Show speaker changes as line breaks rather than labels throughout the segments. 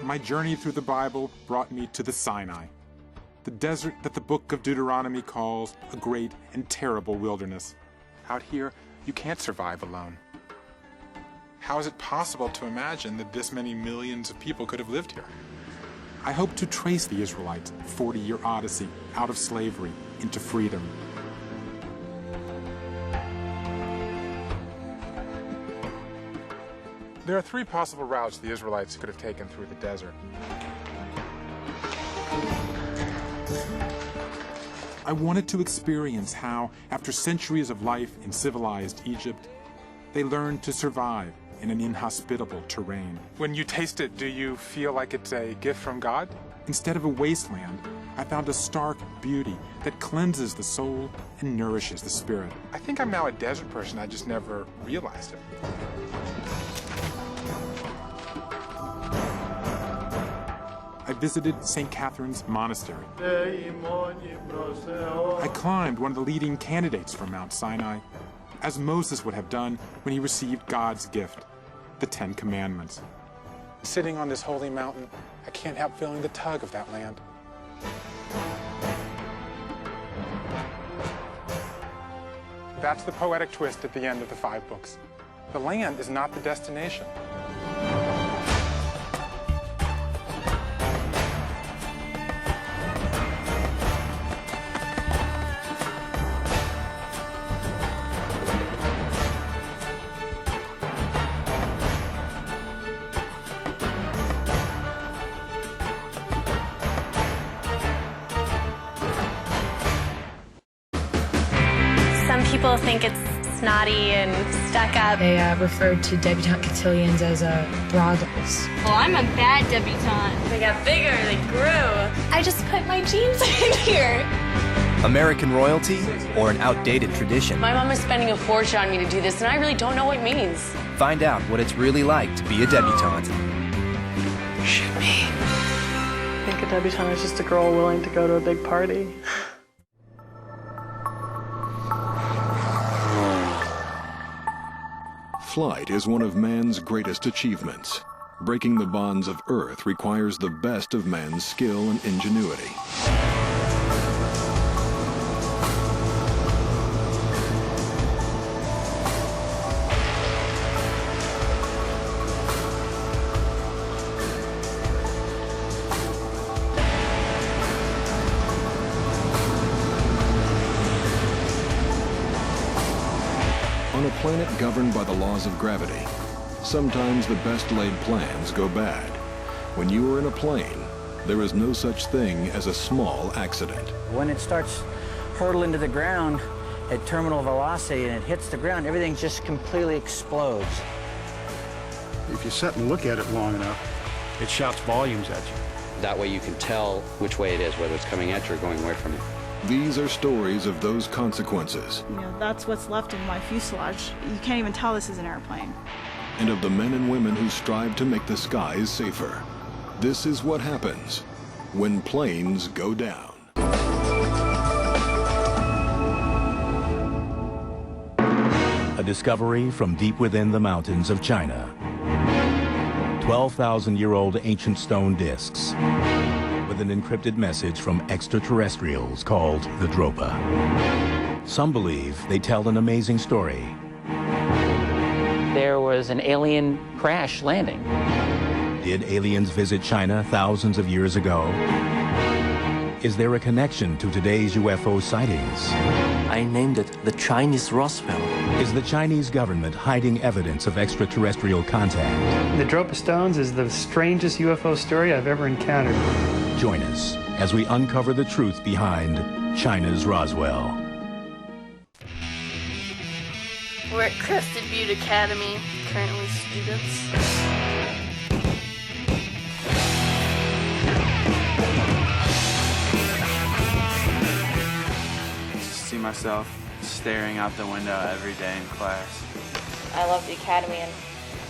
my journey through the Bible brought me to the Sinai, the desert that the book of Deuteronomy calls a great and terrible wilderness. Out here, you can't survive alone. How is it possible to imagine that this many millions of people could have lived here? I hope to trace the Israelites' 40-year odyssey out of slavery into freedom. There are 3 possible routes the Israelites could have taken through the desert. I wanted to experience how, after centuries of life in civilized Egypt, they learned to survive in an inhospitable terrain. When you taste it, do you feel like it's a gift from God? Instead of a wasteland, I found a stark beauty that cleanses the soul and nourishes the spirit. I think I'm now a desert person, I just never realized it. I visited St. Catherine's Monastery. I climbed one of the leading candidates for Mount Sinai, as Moses would have done when he received God's gift, the 10 Commandments. Sitting on this holy mountain, I can't help feeling the tug of that land. That's the poetic twist at the end of the 5 books. The land is not the destination.
Some people think it's snotty and stuck up.
They referred to debutante cotillions as brothels.
Well, I'm a bad debutante.
They got bigger, they grew. I just put my jeans in here.
American royalty or an outdated tradition?
My mom is spending a fortune on me to do this, and I really don't know what it means.
Find out what it's really like to be a debutante.
Shoot me.
I think a debutante is just a girl willing to go to a big party.
Flight is one of man's greatest achievements. Breaking the bonds of Earth requires the best of man's skill and ingenuity. On a planet governed by the laws of gravity, sometimes the best laid plans go bad. When you are in a plane, there is no such thing as a small accident.
When it starts hurtling to the ground at terminal velocity and it hits the ground, everything just completely explodes.
If you sit and look at it long enough, it shouts volumes at you.
That way you can tell which way it is, whether it's coming at you or going away from you.
These are stories of those consequences.
You know, that's what's left of my fuselage. You can't even tell this is an airplane.
And of the men and women who strive to make the skies safer. This is what happens when planes go down.
A discovery from deep within the mountains of China. 12,000-year-old ancient stone discs with an encrypted message from extraterrestrials called the Dropa. Some believe they tell an amazing story.
There was an alien crash landing.
Did aliens visit China thousands of years ago? Is there a connection to today's UFO sightings?
I named it the Chinese Roswell.
Is the Chinese government hiding evidence of extraterrestrial contact?
The Dropa Stones is the strangest UFO story I've ever encountered.
Join us as we uncover the truth behind China's Roswell.
We're at Crested Butte Academy, currently students.
See myself staring out the window every day in class.
I love the academy and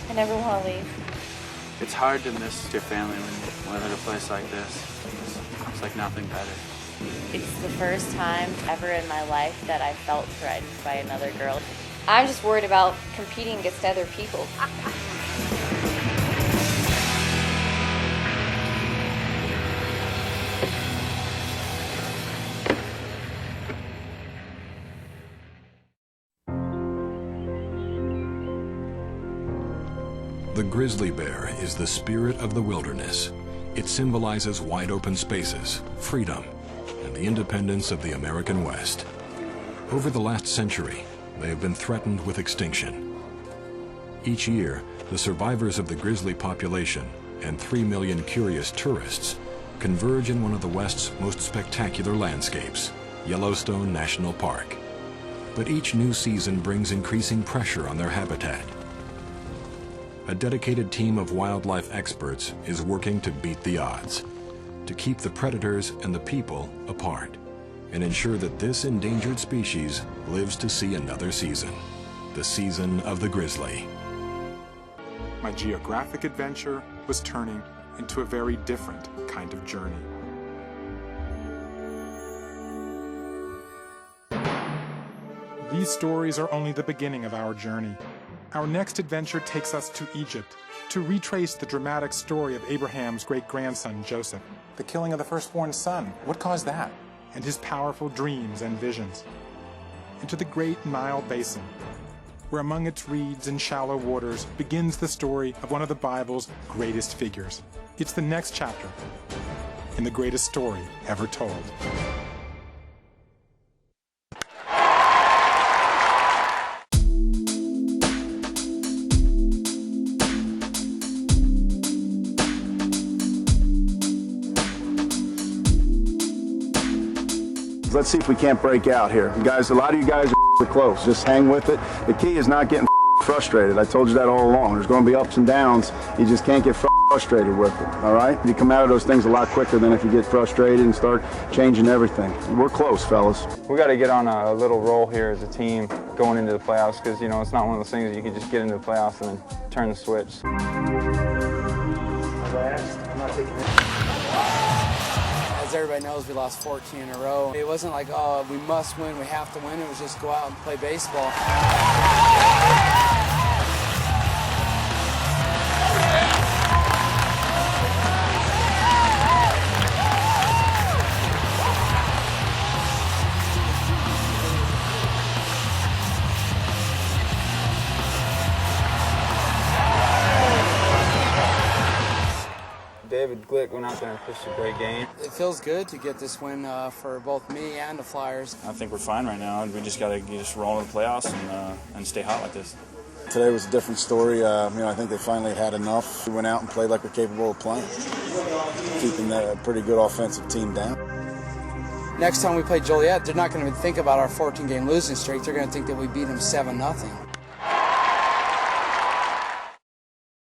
I never want to leave.
It's hard to miss your family when you live at a place like this. It's like nothing better.
It's the first time ever in my life that I felt threatened by another girl. I'm just worried about competing against other people.
The grizzly bear is the spirit of the wilderness. It symbolizes wide open spaces, freedom, and the independence of the American West. Over the last century, they have been threatened with extinction. Each year, the survivors of the grizzly population and 3 million curious tourists converge in one of the West's most spectacular landscapes, Yellowstone National Park. But each new season brings increasing pressure on their habitat. A dedicated team of wildlife experts is working to beat the odds, to keep the predators and the people apart, and ensure that this endangered species lives to see another season, the season of the grizzly.
My geographic adventure was turning into a very different kind of journey. These stories are only the beginning of our journey. Our next adventure takes us to Egypt to retrace the dramatic story of Abraham's great-grandson, Joseph. The killing of the firstborn son, what caused that? And his powerful dreams and visions. Into the great Nile Basin, where among its reeds and shallow waters begins the story of one of the Bible's greatest figures. It's the next chapter in the greatest story ever told.
Let's see if we can't break out here. Guys, a lot of you guys are close. Just hang with it. The key is not getting frustrated. I told you that all along. There's going to be ups and downs. You just can't get frustrated with it, all right? You come out of those things a lot quicker than if you get frustrated and start changing everything. We're close, fellas.
We got to get on a little roll here as a team going into the playoffs because, you know, it's not one of those things that you can just get into the playoffs and then turn the switch.
I'm not taking it.
As everybody knows, we lost 14 in a row. It wasn't like, oh, we must win, we have to win. It was just go out and play baseball.
David Glick went out there and pitched a great game.
It feels good to get this win for both me and the Flyers.
I think we're fine right now. We just got to roll in the playoffs and stay hot like this.
Today was a different story. I think they finally had enough. We went out and played like we're capable of playing, keeping a pretty good offensive team down.
Next time we play Joliet, they're not going to think about our 14-game losing streak. They're going to think that we beat them 7-0.